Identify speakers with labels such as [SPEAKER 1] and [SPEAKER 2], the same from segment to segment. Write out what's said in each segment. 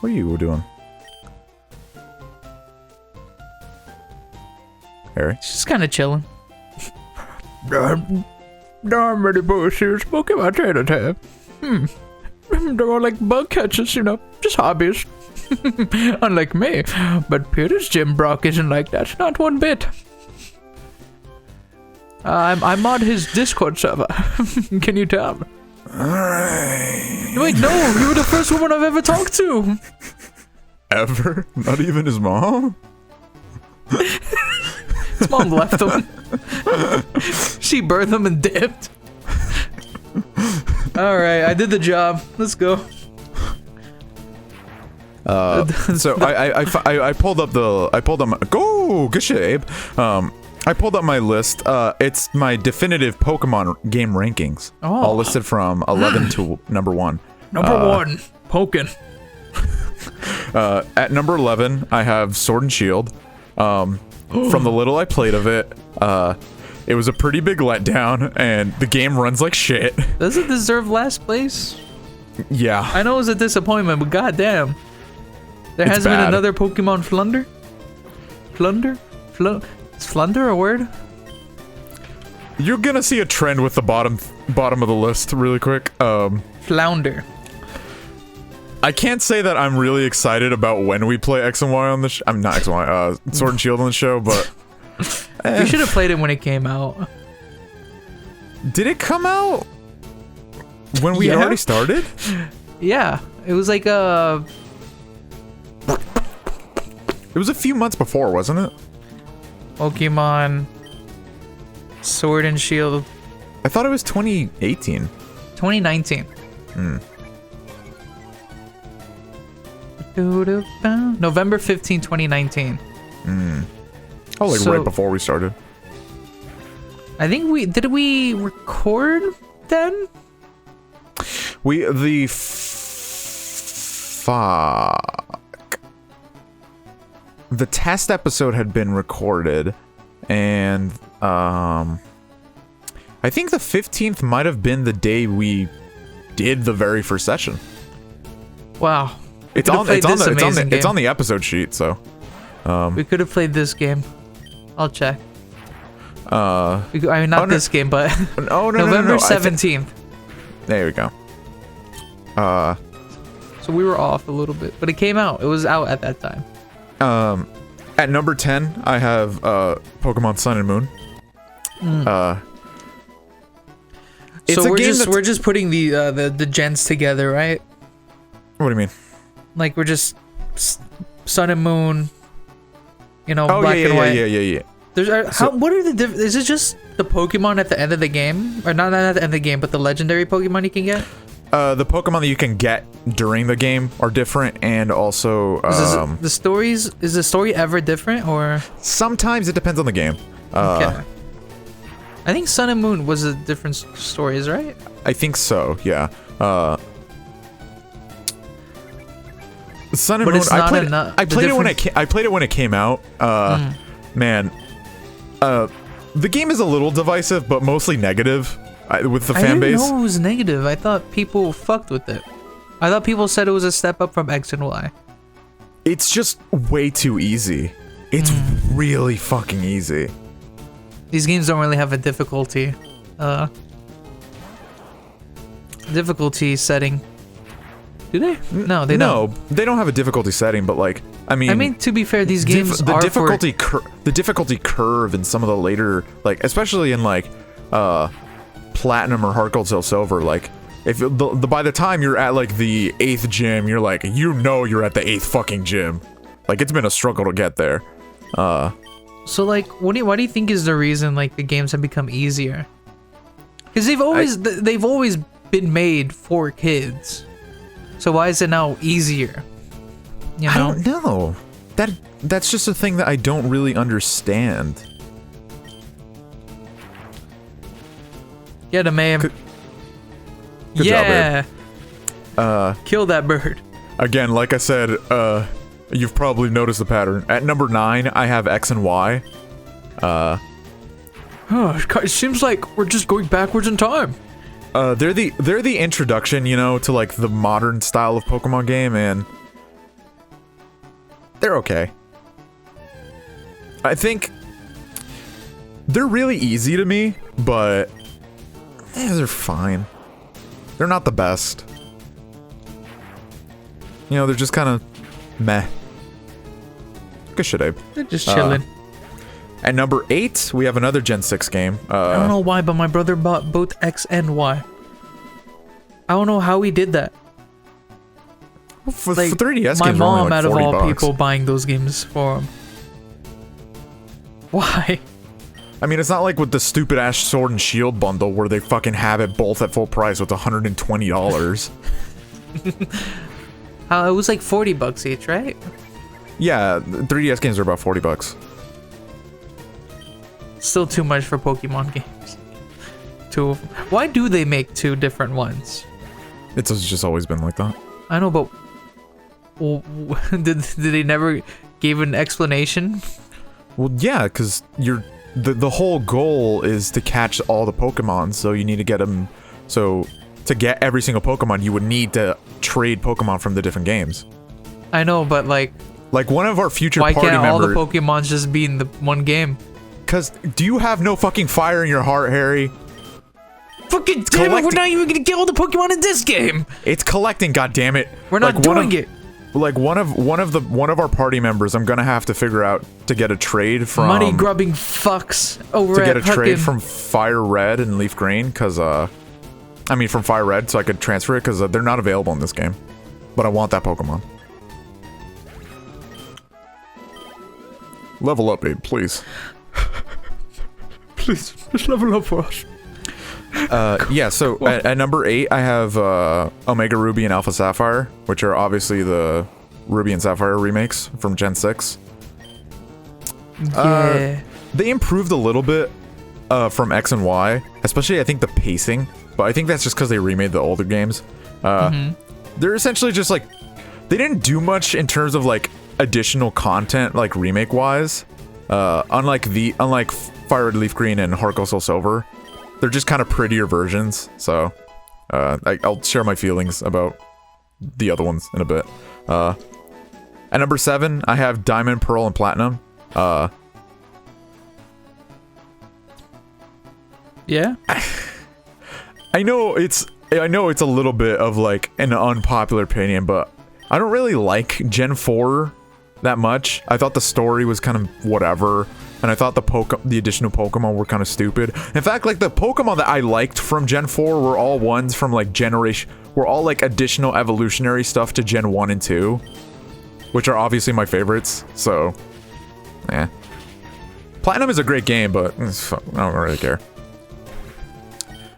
[SPEAKER 1] What are you doing? Harry?
[SPEAKER 2] Just kind of chilling.
[SPEAKER 3] Not many boys here smoking my tater tab. They're all like bug catchers, you know, just hobbies. Unlike me. But Peter's Jim Brock isn't like that, not one bit. I'm on his Discord server. Can you tell?
[SPEAKER 1] Alright.
[SPEAKER 3] Wait, no, you were the first woman I've ever talked to.
[SPEAKER 1] Ever? Not even his mom?
[SPEAKER 2] His mom left him. She birthed him and dipped. Alright, I did the job. Let's go.
[SPEAKER 1] So I pulled up good shit, Abe. I pulled up my list. It's my definitive Pokemon game rankings.
[SPEAKER 2] Oh.
[SPEAKER 1] All listed from 11 to number 1.
[SPEAKER 3] Number 1, Pokin.
[SPEAKER 1] At number 11, I have Sword and Shield. From the little I played of it, it was a pretty big letdown, and the game runs like shit.
[SPEAKER 2] Does it deserve last place?
[SPEAKER 1] Yeah.
[SPEAKER 2] I know it was a disappointment, but goddamn. There
[SPEAKER 1] It's
[SPEAKER 2] hasn't been
[SPEAKER 1] bad.
[SPEAKER 2] another Pokemon Flunder? Flunder? Is Flunder a word?
[SPEAKER 1] You're gonna see a trend with the bottom of the list really quick.
[SPEAKER 2] Flounder.
[SPEAKER 1] I can't say that I'm really excited about when we play X and Y on the I'm not X and Y, Sword and Shield on the show, but
[SPEAKER 2] We should have played it when it came out.
[SPEAKER 1] did it come out when we
[SPEAKER 2] Yeah.
[SPEAKER 1] already started?
[SPEAKER 2] Yeah, it was like
[SPEAKER 1] It was a few months before, wasn't it?
[SPEAKER 2] Pokemon Sword and Shield
[SPEAKER 1] I thought it was 2018.
[SPEAKER 2] 2019. November 15, 2019.
[SPEAKER 1] Oh, like
[SPEAKER 2] So-
[SPEAKER 1] right before we started.
[SPEAKER 2] I think did we record then?
[SPEAKER 1] The test episode had been recorded, and I think the 15th might have been the day we did the very first session.
[SPEAKER 2] Wow.
[SPEAKER 1] It's
[SPEAKER 2] could've
[SPEAKER 1] on
[SPEAKER 2] played this amazing
[SPEAKER 1] it's
[SPEAKER 2] game.
[SPEAKER 1] on the episode sheet, so
[SPEAKER 2] We could have played this game. I'll check. I mean,
[SPEAKER 1] oh,
[SPEAKER 2] not
[SPEAKER 1] no.
[SPEAKER 2] this game, but
[SPEAKER 1] no,
[SPEAKER 2] November
[SPEAKER 1] I thi-
[SPEAKER 2] 17th.
[SPEAKER 1] there we go.
[SPEAKER 2] So we were off a little bit, but it came out. It was out at that time.
[SPEAKER 1] At number 10, I have Pokemon Sun and Moon. It's
[SPEAKER 2] So
[SPEAKER 1] a
[SPEAKER 2] we're
[SPEAKER 1] game that's-
[SPEAKER 2] we're just putting the gens together, right?
[SPEAKER 1] What do you mean?
[SPEAKER 2] Like we're just Sun and Moon. You know,
[SPEAKER 1] Oh
[SPEAKER 2] black and white.
[SPEAKER 1] yeah.
[SPEAKER 2] There's what are the is it just the Pokemon at the end of the game, or not at the end of the game, but the legendary Pokemon you can get?
[SPEAKER 1] The Pokemon that you can get during the game are different, and also
[SPEAKER 2] Is the story ever different, or
[SPEAKER 1] sometimes it depends on the game.
[SPEAKER 2] okay? I think Sun and Moon was a different stories, right?
[SPEAKER 1] I think so. Yeah. Sun and
[SPEAKER 2] But
[SPEAKER 1] Moon.
[SPEAKER 2] it's
[SPEAKER 1] I
[SPEAKER 2] not
[SPEAKER 1] played.
[SPEAKER 2] enough-
[SPEAKER 1] I
[SPEAKER 2] the
[SPEAKER 1] played it when
[SPEAKER 2] difference-
[SPEAKER 1] I played it when it came out. Man. The game is a little divisive, but mostly negative with the
[SPEAKER 2] I
[SPEAKER 1] fan
[SPEAKER 2] didn't
[SPEAKER 1] base.
[SPEAKER 2] know it was negative. I thought people fucked with it. I thought people said it was a step up from X and Y.
[SPEAKER 1] It's just way too easy. It's really fucking easy.
[SPEAKER 2] These games don't really have a difficulty setting. Do they? No, they don't.
[SPEAKER 1] No, they don't have a difficulty setting, but like, I mean,
[SPEAKER 2] to be fair, these games
[SPEAKER 1] the
[SPEAKER 2] are
[SPEAKER 1] difficulty the difficulty curve in some of the later, like, especially in like platinum or hard gold silver, like, if by the time you're at like the 8th gym, you're like, you're at the 8th fucking gym. Like, it's been a struggle to get there.
[SPEAKER 2] So like, why do you think is the reason like the games have become easier? Because they've always been made for kids. So why is it now easier? You know?
[SPEAKER 1] I don't know. That's just a thing that I don't really understand.
[SPEAKER 2] Get him, man.
[SPEAKER 1] Good job,
[SPEAKER 2] Yeah.
[SPEAKER 1] babe.
[SPEAKER 2] Kill that bird.
[SPEAKER 1] Again, like I said, you've probably noticed the pattern. At number 9, I have X and Y.
[SPEAKER 3] It seems like we're just going backwards in time.
[SPEAKER 1] They're the introduction, to like the modern style of Pokemon game, and they're okay. I think they're really easy to me, but they're fine. They're not the best. You know, they're just kind of meh. Good shit, Abe.
[SPEAKER 2] They're just chilling.
[SPEAKER 1] At number 8, we have another Gen 6 game.
[SPEAKER 2] I don't know why, but my brother bought both X and Y. I don't know how he did that.
[SPEAKER 1] For
[SPEAKER 2] Like,
[SPEAKER 1] 3DS
[SPEAKER 2] my
[SPEAKER 1] games,
[SPEAKER 2] mom,
[SPEAKER 1] like
[SPEAKER 2] out of all
[SPEAKER 1] $40.
[SPEAKER 2] people, buying those games for him. Why?
[SPEAKER 1] I mean, it's not like with the stupid ass Sword and Shield bundle where they fucking have it both at full price with $120.
[SPEAKER 2] It was like 40 bucks each, right?
[SPEAKER 1] Yeah, 3DS games are about $40.
[SPEAKER 2] Still too much for Pokemon games. Two of them. Why do they make 2 different ones?
[SPEAKER 1] It's just always been like that.
[SPEAKER 2] I know, but did they never give an explanation?
[SPEAKER 1] Well, yeah, because the whole goal is to catch all the Pokemon, so you need to get them. So to get every single Pokemon, you would need to trade Pokemon from the different games.
[SPEAKER 2] I know, but like
[SPEAKER 1] one of our future
[SPEAKER 2] why
[SPEAKER 1] party
[SPEAKER 2] can't all the
[SPEAKER 1] members.
[SPEAKER 2] Pokemons just be in the one game?
[SPEAKER 1] Because do you have no fucking fire in your heart, Harry?
[SPEAKER 2] Fucking damn it, we're
[SPEAKER 1] collecting-
[SPEAKER 2] not even gonna get all the Pokemon in this game!
[SPEAKER 1] It's collecting, goddammit.
[SPEAKER 2] We're not doing it!
[SPEAKER 1] Like one of our party members, I'm gonna have to figure out to get a trade from
[SPEAKER 2] Money grubbing fucks over
[SPEAKER 1] to get
[SPEAKER 2] at
[SPEAKER 1] a trade
[SPEAKER 2] fucking-
[SPEAKER 1] from Fire Red and Leaf Green, because I mean from Fire Red, so I could transfer it because they're not available in this game, but I want that Pokemon. Level up, Abe, please.
[SPEAKER 3] Please, just level up for us.
[SPEAKER 1] Yeah, so at number 8, I have Omega Ruby and Alpha Sapphire, which are obviously the Ruby and Sapphire remakes from Gen 6.
[SPEAKER 2] Yeah.
[SPEAKER 1] They improved a little bit from X and Y, especially I think the pacing, but I think that's just because they remade the older games. They're essentially just like, they didn't do much in terms of like additional content like remake wise, unlike Fire Red, Leaf Green and Heart Gold Soul Silver. They're just kind of prettier versions, so I'll share my feelings about the other ones in a bit. At number 7, I have Diamond, Pearl, and Platinum.
[SPEAKER 2] Yeah?
[SPEAKER 1] I know it's a little bit of like an unpopular opinion, but I don't really like Gen 4 that much. I thought the story was kind of whatever, and I thought the additional Pokemon were kind of stupid. In fact, like the Pokemon that I liked from Gen 4 were all ones from like were all like additional evolutionary stuff to Gen 1 and 2, which are obviously my favorites. So, yeah. Platinum is a great game, but I don't really care.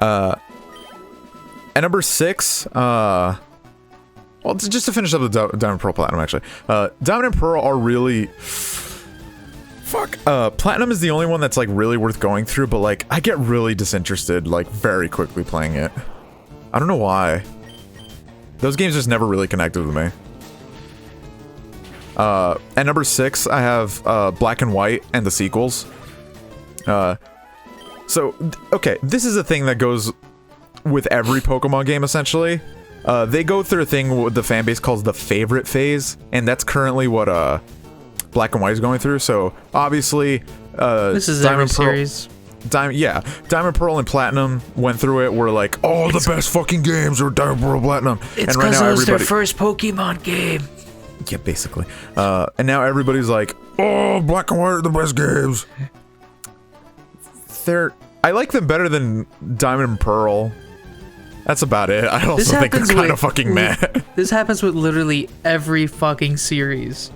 [SPEAKER 1] At number 6, well, just to finish up the Diamond, Pearl, Platinum, actually. Diamond and Pearl are really... Fuck. Platinum is the only one that's, like, really worth going through, but, like, I get really disinterested, like, very quickly playing it. I don't know why. Those games just never really connected with me. At number 6, I have Black and White and the sequels. So, okay, this is a thing that goes with every Pokemon game, essentially. They go through a thing with the fan base called the favorite phase, and that's currently what Black and White is going through. So, obviously,
[SPEAKER 2] This is every series.
[SPEAKER 1] Diamond, Pearl, and Platinum went through it. Were like, oh, the best fucking games are Diamond, Pearl, Platinum.
[SPEAKER 2] It's because it was their first Pokemon game.
[SPEAKER 1] Yeah, basically. And now everybody's like, oh, Black and White are the best games. I like them better than Diamond and Pearl. That's about it. I also think they're kind of fucking meh.
[SPEAKER 2] This happens with literally every fucking series.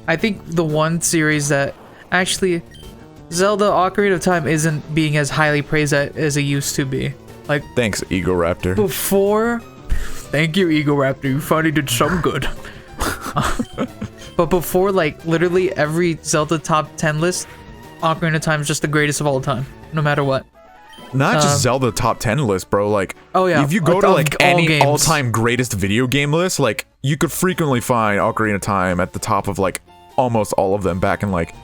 [SPEAKER 2] I think the one series that actually Zelda Ocarina of Time isn't being as highly praised as it used to be. Like,
[SPEAKER 1] thanks, Ego Raptor.
[SPEAKER 2] Before,
[SPEAKER 3] thank you, Ego Raptor. You finally did some good.
[SPEAKER 2] But before, like, literally every Zelda top 10 list, Ocarina of Time is just the greatest of all time, no matter what.
[SPEAKER 1] Not just Zelda top 10 list, bro. Like,
[SPEAKER 2] oh yeah,
[SPEAKER 1] if you go to like any
[SPEAKER 2] games.
[SPEAKER 1] all-time greatest video game list, like you could frequently find Ocarina of Time at the top of like almost all of them back in like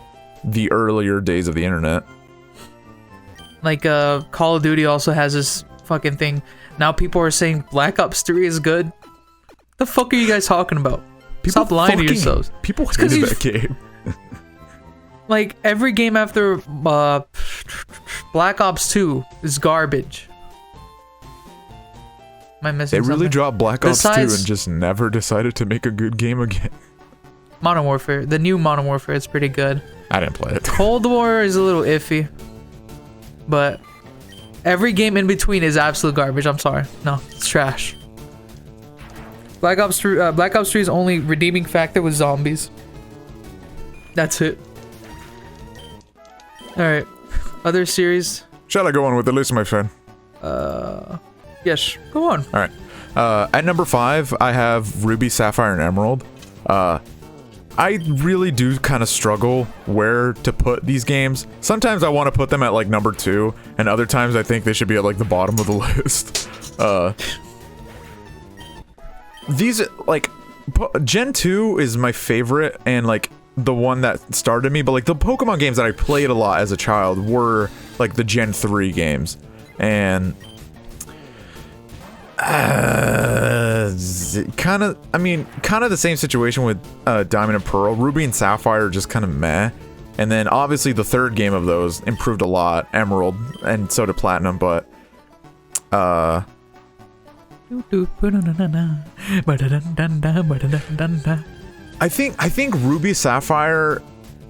[SPEAKER 1] the earlier days of the internet.
[SPEAKER 2] Like Call of Duty also has this fucking thing. Now people are saying Black Ops 3 is good. The fuck are you guys talking about? Stop lying to
[SPEAKER 1] fucking-
[SPEAKER 2] yourselves.
[SPEAKER 1] People
[SPEAKER 2] 'cause
[SPEAKER 1] hated
[SPEAKER 2] you-
[SPEAKER 1] that game.
[SPEAKER 2] Like every game after Black Ops 2 is garbage. Am I missing
[SPEAKER 1] They really
[SPEAKER 2] something?
[SPEAKER 1] dropped Black Ops 2
[SPEAKER 2] Besides-
[SPEAKER 1] and just never decided to make a good game again.
[SPEAKER 2] Modern Warfare, the new Modern Warfare, is pretty good.
[SPEAKER 1] I didn't play it.
[SPEAKER 2] Cold War is a little iffy, but every game in between is absolute garbage. I'm sorry, no, it's trash. Black Ops 3's only redeeming factor was zombies. That's it. All right, other series.
[SPEAKER 1] Shall I go on with the list, my friend?
[SPEAKER 2] Yes, go on.
[SPEAKER 1] All right. At number 5, I have Ruby, Sapphire, and Emerald. I really do kind of struggle where to put these games. Sometimes I want to put them at like number 2, and other times I think they should be at like the bottom of the list. These like Gen 2 is my favorite and like the one that started me, but like the Pokemon games that I played a lot as a child were like the Gen 3 games, and kind of the same situation with Diamond and Pearl. Ruby and Sapphire are just kind of meh, and then obviously the third game of those improved a lot, Emerald, and so did Platinum, but I think Ruby, Sapphire,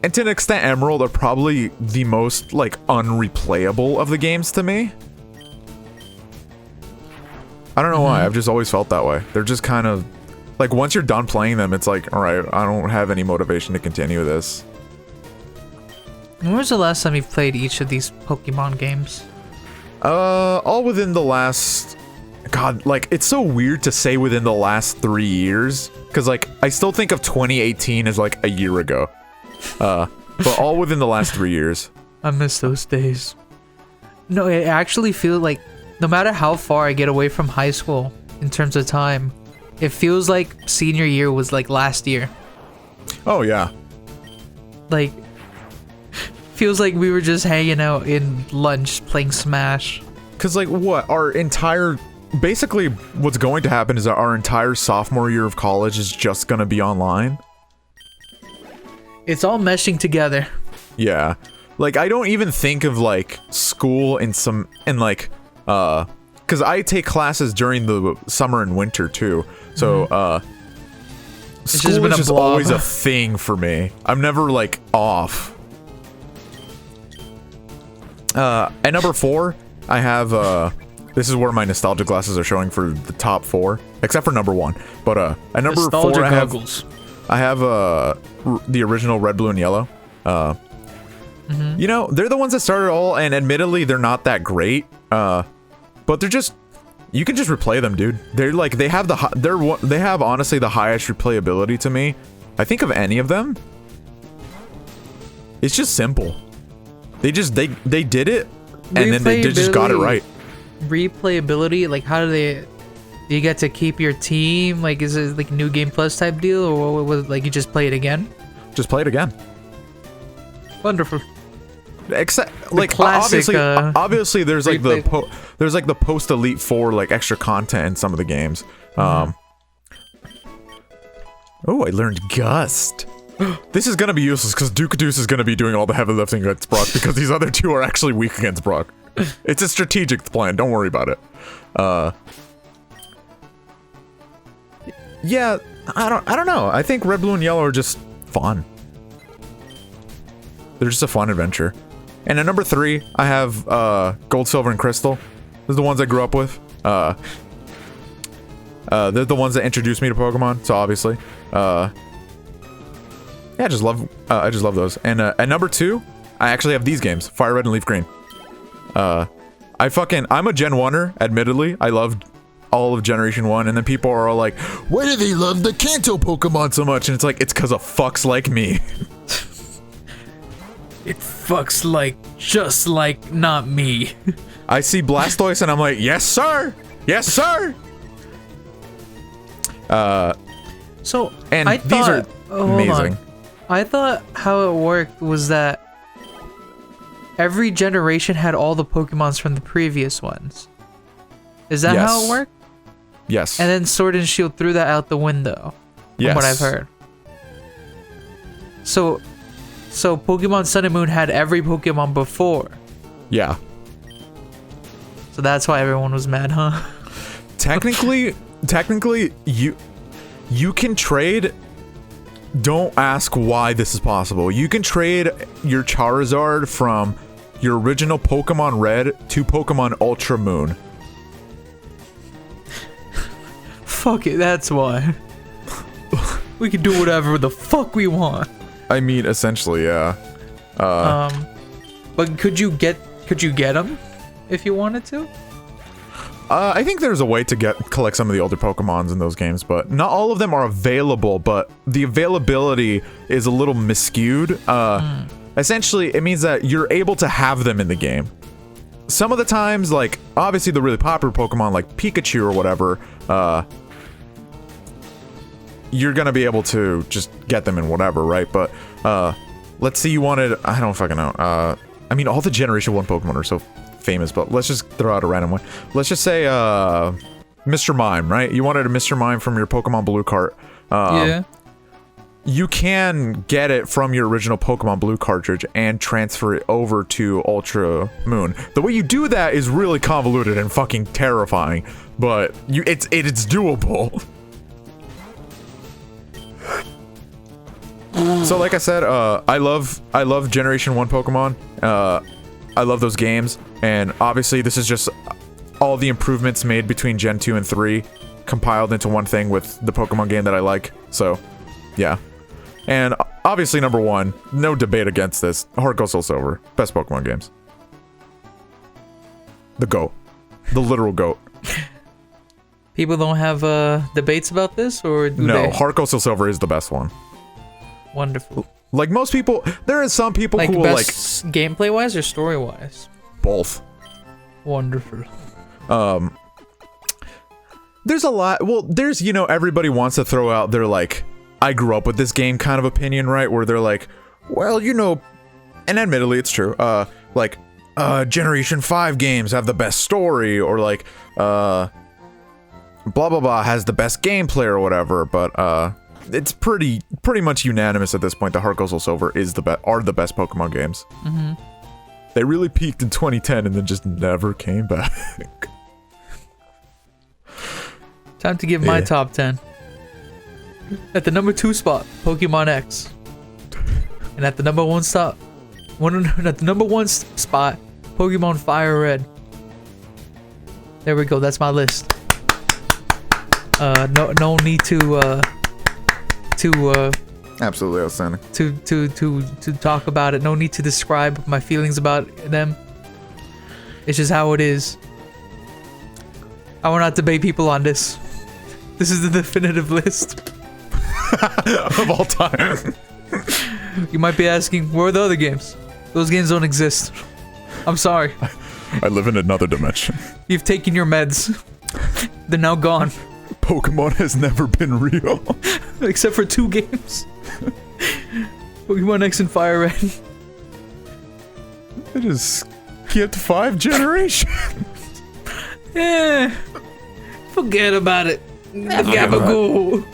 [SPEAKER 1] and to an extent Emerald are probably the most like unreplayable of the games to me. I don't know why, I've just always felt that way. They're just kind of like, once you're done playing them, it's like, all right, I don't have any motivation to continue this.
[SPEAKER 2] When was the last time you played each of these Pokemon games?
[SPEAKER 1] All within the last, God, like it's so weird to say within the last 3 years, because like I still think of 2018 as like a year ago, but all within the last 3 years.
[SPEAKER 2] I miss those days. No, I actually feel like no matter how far I get away from high school in terms of time, it feels like senior year was like last year.
[SPEAKER 1] Oh yeah.
[SPEAKER 2] Like, feels like we were just hanging out in lunch playing Smash.
[SPEAKER 1] Cause like what, basically what's going to happen is that our entire sophomore year of college is just gonna be online.
[SPEAKER 2] It's all meshing together.
[SPEAKER 1] Yeah. Like I don't even think of like school cause I take classes during the summer and winter too. So school is just always a thing for me. I'm never like off. At number 4, I have this is where my nostalgia glasses are showing for the top 4, except for number 1. But at number 4 I have the original Red, Blue, and Yellow. You know, they're the ones that started it all, and admittedly they're not that great. But they're just, you can just replay them, dude. They're like, they have honestly the highest replayability to me, I think, of any of them. It's just simple. They did it, and then they just got it right.
[SPEAKER 2] Replayability, like how do you get to keep your team? Like, is it like New Game Plus type deal, or what was like you just play it again?
[SPEAKER 1] Just play it again.
[SPEAKER 2] Wonderful.
[SPEAKER 1] Except like
[SPEAKER 2] classic,
[SPEAKER 1] obviously there's like the post Elite 4 like extra content in some of the games. Oh, I learned Gust. This is gonna be useless because Duke-a-Deuce is gonna be doing all the heavy lifting against Brock because these other two are actually weak against Brock. It's a strategic plan, don't worry about it. Yeah, I don't know. I think Red, Blue, and Yellow are just fun. They're just a fun adventure. And at number 3, I have Gold, Silver, and Crystal. Those are the ones I grew up with. They're the ones that introduced me to Pokemon, so obviously. Yeah, I just love those. And at number 2, I actually have these games, Fire Red and Leaf Green. I'm a Gen 1er, admittedly. I loved all of Generation 1, and then people are all like, why do they love the Kanto Pokemon so much? And it's like, it's because of fucks like me.
[SPEAKER 2] It fucks like, just like not me.
[SPEAKER 1] I see Blastoise and I'm like, yes sir! Yes sir!
[SPEAKER 2] So,
[SPEAKER 1] and
[SPEAKER 2] I
[SPEAKER 1] these
[SPEAKER 2] thought,
[SPEAKER 1] are amazing.
[SPEAKER 2] I thought how it worked was that every generation had all the Pokemons from the previous ones. Is that how it worked?
[SPEAKER 1] Yes.
[SPEAKER 2] And then Sword and Shield threw that out the window. from what I've
[SPEAKER 1] Yes.
[SPEAKER 2] heard. So Pokemon Sun and Moon had every Pokemon before.
[SPEAKER 1] Yeah.
[SPEAKER 2] So that's why everyone was mad, huh?
[SPEAKER 1] Technically, you can trade. Don't ask why this is possible. You can trade your Charizard from your original Pokemon Red to Pokemon Ultra Moon.
[SPEAKER 2] Fuck it, that's why. We can do whatever the fuck we want.
[SPEAKER 1] I mean, essentially, yeah.
[SPEAKER 2] But could you get them if you wanted to?
[SPEAKER 1] I think there's a way to collect some of the older Pokemons in those games, but not all of them are available, but the availability is a little miscued. Essentially, it means that you're able to have them in the game. Some of the times, like, obviously the really popular Pokemon like Pikachu or whatever, you're gonna be able to just get them in whatever, right? But, let's say you wanted, I don't fucking know, I mean, all the Generation 1 Pokemon are so famous, but let's just throw out a random one. Let's just say, Mr. Mime, right? You wanted a Mr. Mime from your Pokemon Blue cart.
[SPEAKER 2] Yeah.
[SPEAKER 1] You can get it from your original Pokemon Blue cartridge and transfer it over to Ultra Moon. The way you do that is really convoluted and fucking terrifying, but it's doable. So like I said, I love Generation 1 Pokemon. I love those games, and obviously this is just all the improvements made between Gen 2 and 3 compiled into one thing with the Pokemon game that I like. So, yeah. And obviously number 1, no debate against this, Heart Gold Soul Silver, best Pokemon games. The GOAT. The literal GOAT.
[SPEAKER 2] People don't have debates about this, or do
[SPEAKER 1] No,
[SPEAKER 2] they?
[SPEAKER 1] Heart Gold Soul Silver is the best one.
[SPEAKER 2] Wonderful.
[SPEAKER 1] Like most people, there is some people who will like
[SPEAKER 2] best gameplay wise or story wise.
[SPEAKER 1] both.
[SPEAKER 2] Wonderful.
[SPEAKER 1] There's a lot. Well, there's, you know, everybody wants to throw out their like, I grew up with this game kind of opinion, right? Where they're like, well, you know, and admittedly it's true. Like, Generation 5 games have the best story, or like, blah blah blah has the best gameplay or whatever. But it's pretty much unanimous at this point that Heart Gold Soul Silver is the best Pokemon games.
[SPEAKER 2] Mm-hmm.
[SPEAKER 1] They really peaked in 2010 and then just never came back.
[SPEAKER 2] Time to give my top 10. At the number 2 spot, Pokemon X. And at the number 1 spot, Pokemon Fire Red. There we go. That's my list. No need to
[SPEAKER 1] Absolutely outstanding.
[SPEAKER 2] to talk about it. No need to describe my feelings about them. It's just how it is. I will not debate people on this. This is the definitive list
[SPEAKER 1] Of all time.
[SPEAKER 2] You might be asking, where are the other games? Those games don't exist. I'm sorry.
[SPEAKER 1] I live in another dimension.
[SPEAKER 2] You've taken your meds. They're now gone.
[SPEAKER 1] Pokemon has never been real.
[SPEAKER 2] Except for 2 games. Pokemon X and Fire Red.
[SPEAKER 1] It is skipped 5 generations.
[SPEAKER 2] Yeah. Forget about it. The Gabagoo.